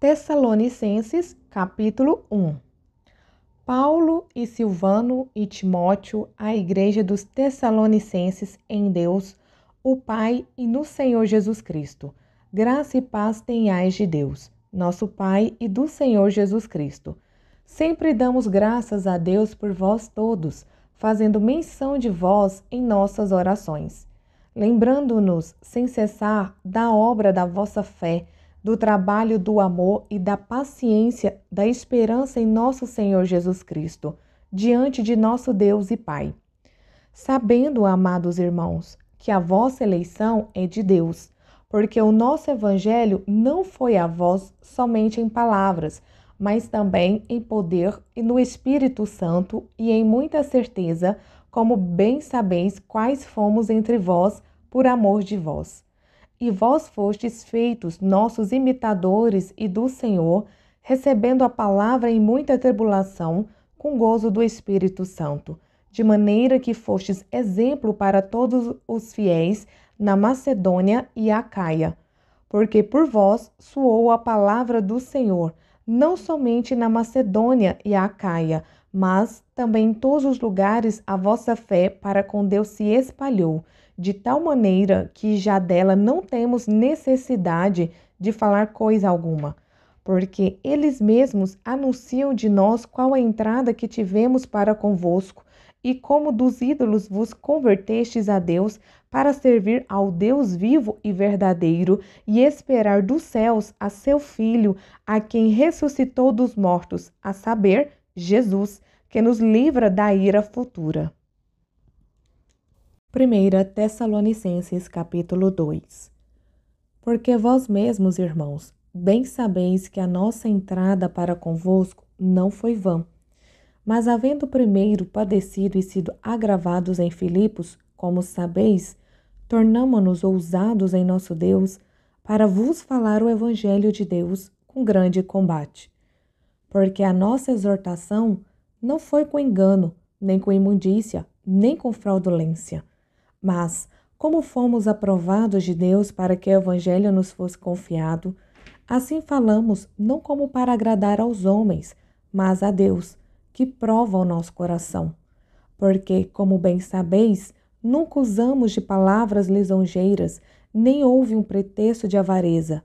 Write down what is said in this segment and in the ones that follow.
Tessalonicenses, capítulo 1. Paulo e Silvano e Timóteo, à igreja dos Tessalonicenses em Deus, o Pai e no Senhor Jesus Cristo. Graça e paz tenhais de Deus, nosso Pai, e do Senhor Jesus Cristo. Sempre damos graças a Deus por vós todos, fazendo menção de vós em nossas orações, lembrando-nos sem cessar da obra da vossa fé, do trabalho do amor e da paciência da esperança em nosso Senhor Jesus Cristo, diante de nosso Deus e Pai. Sabendo, amados irmãos, que a vossa eleição é de Deus, porque o nosso evangelho não foi a vós somente em palavras, mas também em poder e no Espírito Santo e em muita certeza, como bem sabeis quais fomos entre vós por amor de vós. E vós fostes feitos nossos imitadores e do Senhor, recebendo a palavra em muita tribulação, com gozo do Espírito Santo, de maneira que fostes exemplo para todos os fiéis na Macedônia e Acaia. Porque por vós soou a palavra do Senhor, não somente na Macedônia e Acaia, mas também em todos os lugares a vossa fé para com Deus se espalhou, de tal maneira que já dela não temos necessidade de falar coisa alguma, porque eles mesmos anunciam de nós qual a entrada que tivemos para convosco, e como dos ídolos vos convertestes a Deus, para servir ao Deus vivo e verdadeiro, e esperar dos céus a seu Filho, a quem ressuscitou dos mortos, a saber, Jesus, que nos livra da ira futura. 1 Tessalonicenses, capítulo 2. Porque vós mesmos, irmãos, bem sabeis que a nossa entrada para convosco não foi vã. Mas havendo primeiro padecido e sido agravados em Filipos, como sabeis, tornamo-nos ousados em nosso Deus, para vos falar o Evangelho de Deus com grande combate. Porque a nossa exortação não foi com engano, nem com imundícia, nem com fraudulência. Mas, como fomos aprovados de Deus para que o Evangelho nos fosse confiado, assim falamos não como para agradar aos homens, mas a Deus, que prova o nosso coração. Porque, como bem sabeis, nunca usamos de palavras lisonjeiras, nem houve um pretexto de avareza.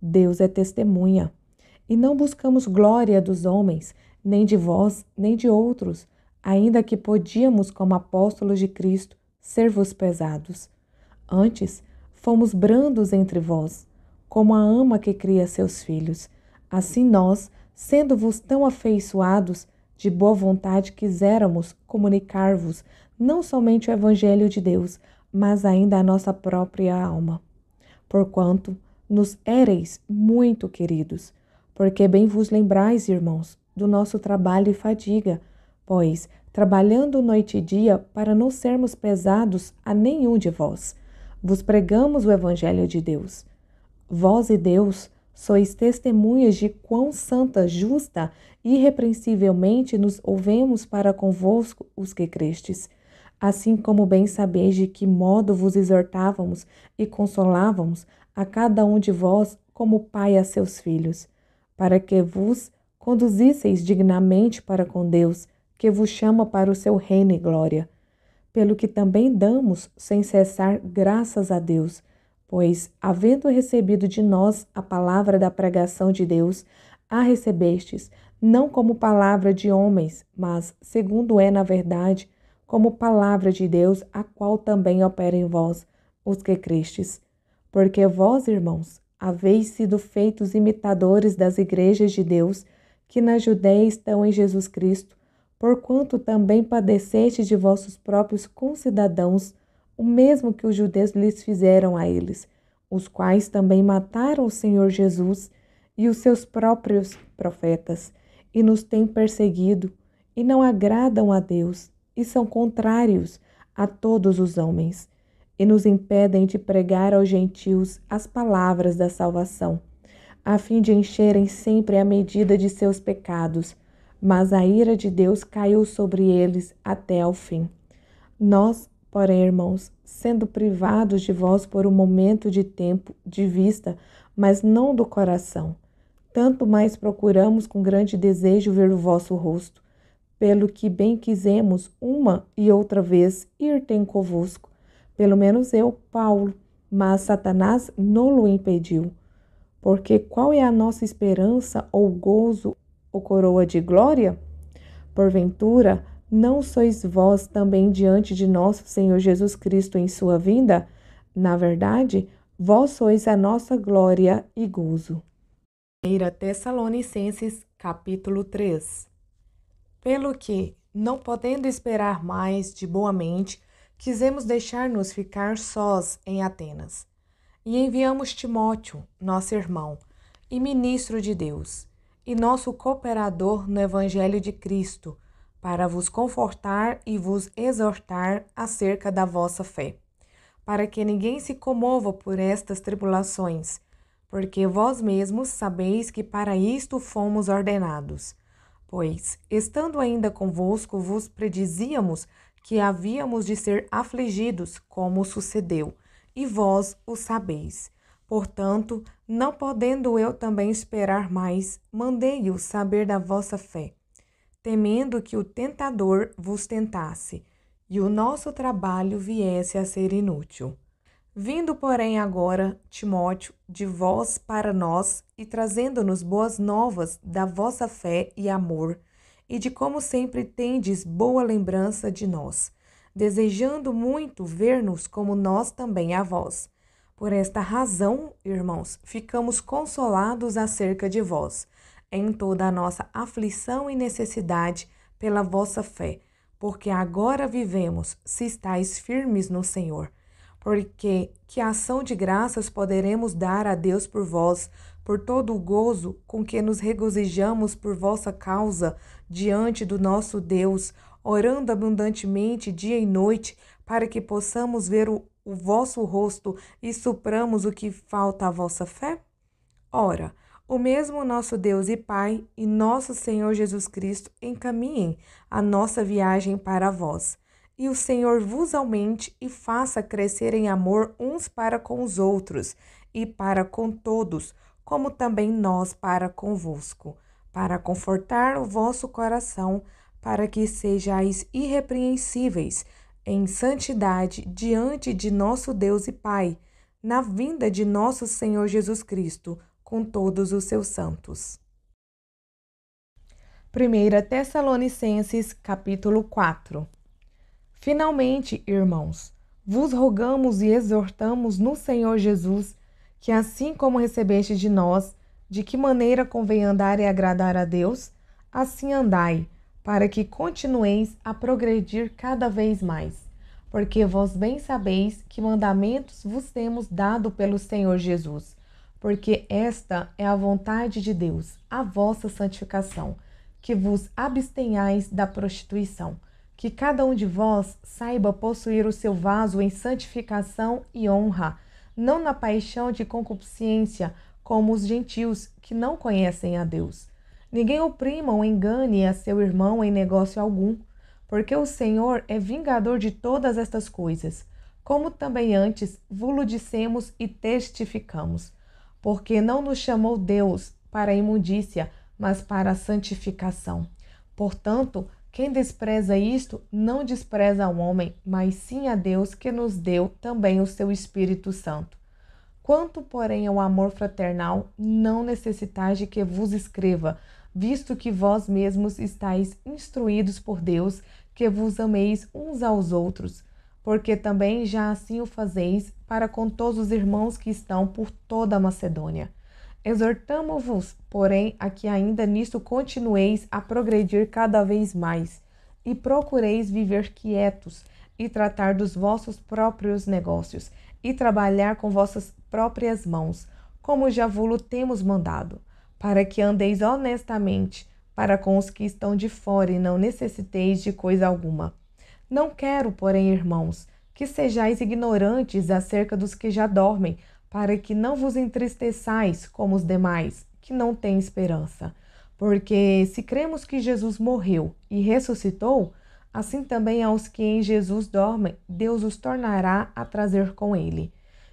Deus é testemunha. E não buscamos glória dos homens, nem de vós, nem de outros, ainda que podíamos, como apóstolos de Cristo, ser-vos pesados. Antes, fomos brandos entre vós, como a ama que cria seus filhos. Assim nós, sendo-vos tão afeiçoados, de boa vontade quiséramos comunicar-vos não somente o Evangelho de Deus, mas ainda a nossa própria alma. Porquanto nos éreis muito queridos, porque bem vos lembrais, irmãos, do nosso trabalho e fadiga, pois, trabalhando noite e dia para não sermos pesados a nenhum de vós, vos pregamos o Evangelho de Deus. Vós e Deus sois testemunhas de quão santa, justa e irrepreensivelmente nos ouvemos para convosco os que crestes, assim como bem sabeis de que modo vos exortávamos e consolávamos a cada um de vós como pai a seus filhos, para que vos conduzisseis dignamente para com Deus, que vos chama para o seu reino e glória. Pelo que também damos, sem cessar, graças a Deus, pois, havendo recebido de nós a palavra da pregação de Deus, a recebestes, não como palavra de homens, mas, segundo é na verdade, como palavra de Deus, a qual também opera em vós, os que crestes. Porque vós, irmãos, haveis sido feitos imitadores das igrejas de Deus, que na Judéia estão em Jesus Cristo, porquanto também padecestes de vossos próprios concidadãos, o mesmo que os judeus lhes fizeram a eles, os quais também mataram o Senhor Jesus e os seus próprios profetas, e nos têm perseguido, e não agradam a Deus, e são contrários a todos os homens, e nos impedem de pregar aos gentios as palavras da salvação, a fim de encherem sempre a medida de seus pecados, mas a ira de Deus caiu sobre eles até ao fim. Nós, porém, irmãos, sendo privados de vós por um momento de tempo, de vista, mas não do coração, tanto mais procuramos com grande desejo ver o vosso rosto, pelo que bem quisemos uma e outra vez ir ter convosco, pelo menos eu, Paulo, mas Satanás não-lo impediu. Porque qual é a nossa esperança, ou gozo, ou coroa de glória? Porventura, não sois vós também diante de nosso Senhor Jesus Cristo em sua vinda? Na verdade, vós sois a nossa glória e gozo. 1 Tessalonicenses, capítulo 3. Pelo que, não podendo esperar mais de boa mente, quisemos deixar-nos ficar sós em Atenas. E enviamos Timóteo, nosso irmão, e ministro de Deus, e nosso cooperador no Evangelho de Cristo, para vos confortar e vos exortar acerca da vossa fé, para que ninguém se comova por estas tribulações, porque vós mesmos sabeis que para isto fomos ordenados. Pois, estando ainda convosco, vos predizíamos que havíamos de ser afligidos, como sucedeu, e vós o sabeis. Portanto, não podendo eu também esperar mais, mandei-o saber da vossa fé, temendo que o tentador vos tentasse, e o nosso trabalho viesse a ser inútil. Vindo, porém, agora, Timóteo, de vós para nós, e trazendo-nos boas novas da vossa fé e amor, e de como sempre tendes boa lembrança de nós, desejando muito ver-nos como nós também a vós. Por esta razão, irmãos, ficamos consolados acerca de vós, em toda a nossa aflição e necessidade pela vossa fé, porque agora vivemos, se estáis firmes no Senhor. Porque que ação de graças poderemos dar a Deus por vós, por todo o gozo com que nos regozijamos por vossa causa diante do nosso Deus, orando abundantemente dia e noite, para que possamos ver o vosso rosto e supramos o que falta à vossa fé? Ora, o mesmo nosso Deus e Pai e nosso Senhor Jesus Cristo encaminhem a nossa viagem para vós. E o Senhor vos aumente e faça crescer em amor uns para com os outros e para com todos, como também nós para convosco, para confortar o vosso coração, para que sejais irrepreensíveis em santidade diante de nosso Deus e Pai, na vinda de nosso Senhor Jesus Cristo, com todos os seus santos. 1 Tessalonicenses, capítulo 4. Finalmente, irmãos, vos rogamos e exortamos no Senhor Jesus, que assim como recebeste de nós, de que maneira convém andar e agradar a Deus, assim andai, para que continueis a progredir cada vez mais. Porque vós bem sabeis que mandamentos vos temos dado pelo Senhor Jesus, porque esta é a vontade de Deus, a vossa santificação, que vos abstenhais da prostituição, que cada um de vós saiba possuir o seu vaso em santificação e honra, não na paixão de concupiscência, como os gentios que não conhecem a Deus. Ninguém oprima ou engane a seu irmão em negócio algum, porque o Senhor é vingador de todas estas coisas, como também antes vos-lo dissemos e testificamos, porque não nos chamou Deus para a imundícia, mas para a santificação. Portanto, quem despreza isto, não despreza ao homem, mas sim a Deus, que nos deu também o seu Espírito Santo. Quanto, porém, ao amor fraternal, não necessitais de que vos escreva, visto que vós mesmos estáis instruídos por Deus, que vos ameis uns aos outros, porque também já assim o fazeis para com todos os irmãos que estão por toda a Macedônia. Exortamo-vos, porém, a que ainda nisto continueis a progredir cada vez mais, e procureis viver quietos, e tratar dos vossos próprios negócios, e trabalhar com vossas próprias mãos, como já vos temos mandado, para que andeis honestamente para com os que estão de fora e não necessiteis de coisa alguma. Não quero, porém, irmãos, que sejais ignorantes acerca dos que já dormem, para que não vos entristeçais como os demais, que não têm esperança. Porque se cremos que Jesus morreu e ressuscitou, assim também aos que em Jesus dormem, Deus os tornará a trazer com ele.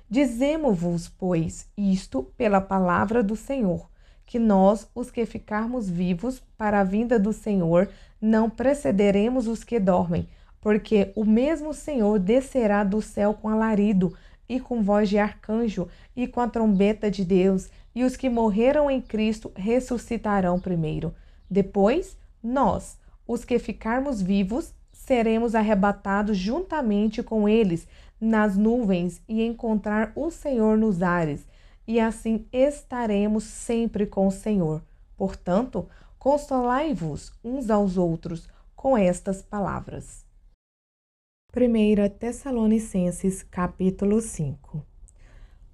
Dizemo-vos, pois, isto pela palavra do Senhor, que nós, os que ficarmos vivos para a vinda do Senhor, não precederemos os que dormem, porque o mesmo Senhor descerá do céu com alarido, e com voz de arcanjo, e com a trombeta de Deus, e os que morreram em Cristo ressuscitarão primeiro. Depois, nós, os que ficarmos vivos, seremos arrebatados juntamente com eles nas nuvens e encontrar o Senhor nos ares, e assim estaremos sempre com o Senhor. Portanto, consolai-vos uns aos outros com estas palavras. 1 Tessalonicenses, capítulo 5.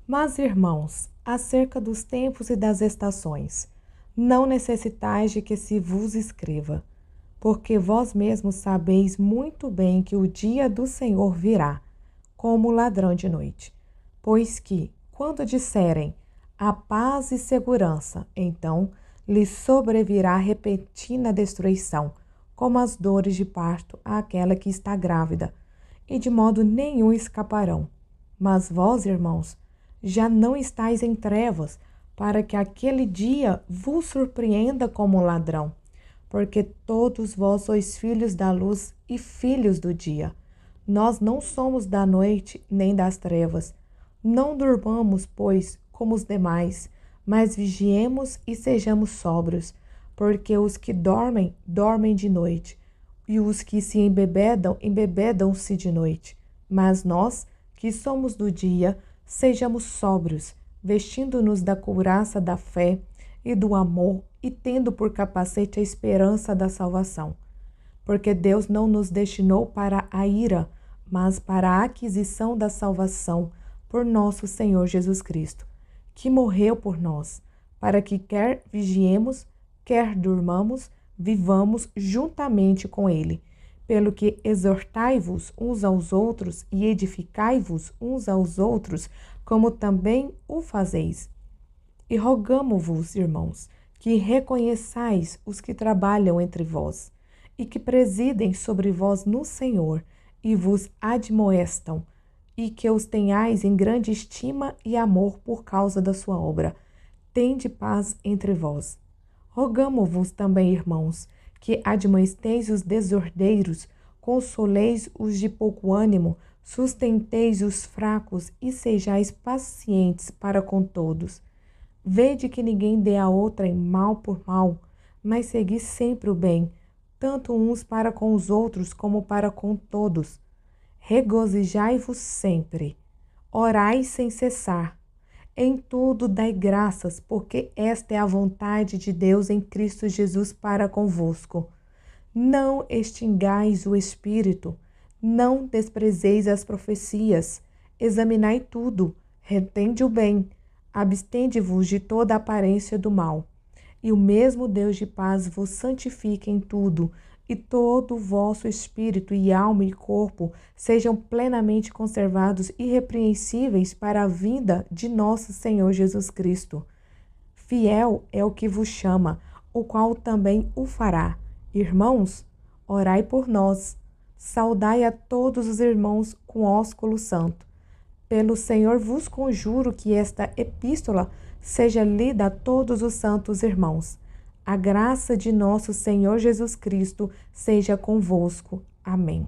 Mas, irmãos, acerca dos tempos e das estações, não necessitais de que se vos escreva, porque vós mesmos sabeis muito bem que o dia do Senhor virá, como ladrão de noite. Pois que, quando disserem a paz e segurança, então lhes sobrevirá repentina destruição, como as dores de parto àquela que está grávida, e de modo nenhum escaparão. Mas vós, irmãos, já não estáis em trevas, para que aquele dia vos surpreenda como ladrão, porque todos vós sois filhos da luz e filhos do dia. Nós não somos da noite nem das trevas. Não durmamos, pois, como os demais, mas vigiemos e sejamos sóbrios, porque os que dormem, dormem de noite, e os que se embebedam, embebedam-se de noite. Mas nós, que somos do dia, sejamos sóbrios, vestindo-nos da couraça da fé e do amor, e tendo por capacete a esperança da salvação. Porque Deus não nos destinou para a ira, mas para a aquisição da salvação por nosso Senhor Jesus Cristo, que morreu por nós, para que quer vigiemos, quer durmamos, vivamos juntamente com ele. Pelo que exortai-vos uns aos outros e edificai-vos uns aos outros, como também o fazeis. E rogamo-vos, irmãos, que reconheçais os que trabalham entre vós, e que presidem sobre vós no Senhor, e vos admoestam, e que os tenhais em grande estima e amor por causa da sua obra. Tende paz entre vós. Rogamo-vos também, irmãos, que admoesteis os desordeiros, consoleis os de pouco ânimo, sustenteis os fracos e sejais pacientes para com todos. Vede que ninguém dê a outrem mal por mal, mas segui sempre o bem, tanto uns para com os outros como para com todos. Regozijai-vos sempre, orai sem cessar. Em tudo dai graças, porque esta é a vontade de Deus em Cristo Jesus para convosco. Não extingais o Espírito, não desprezeis as profecias, examinai tudo, retende o bem, abstende-vos de toda aparência do mal. E o mesmo Deus de paz vos santifique em tudo, e todo o vosso espírito e alma e corpo sejam plenamente conservados irrepreensíveis para a vinda de nosso Senhor Jesus Cristo. Fiel é o que vos chama, o qual também o fará. Irmãos, orai por nós. Saudai a todos os irmãos com ósculo santo. Pelo Senhor vos conjuro que esta epístola seja lida a todos os santos irmãos. A graça de nosso Senhor Jesus Cristo seja convosco. Amém.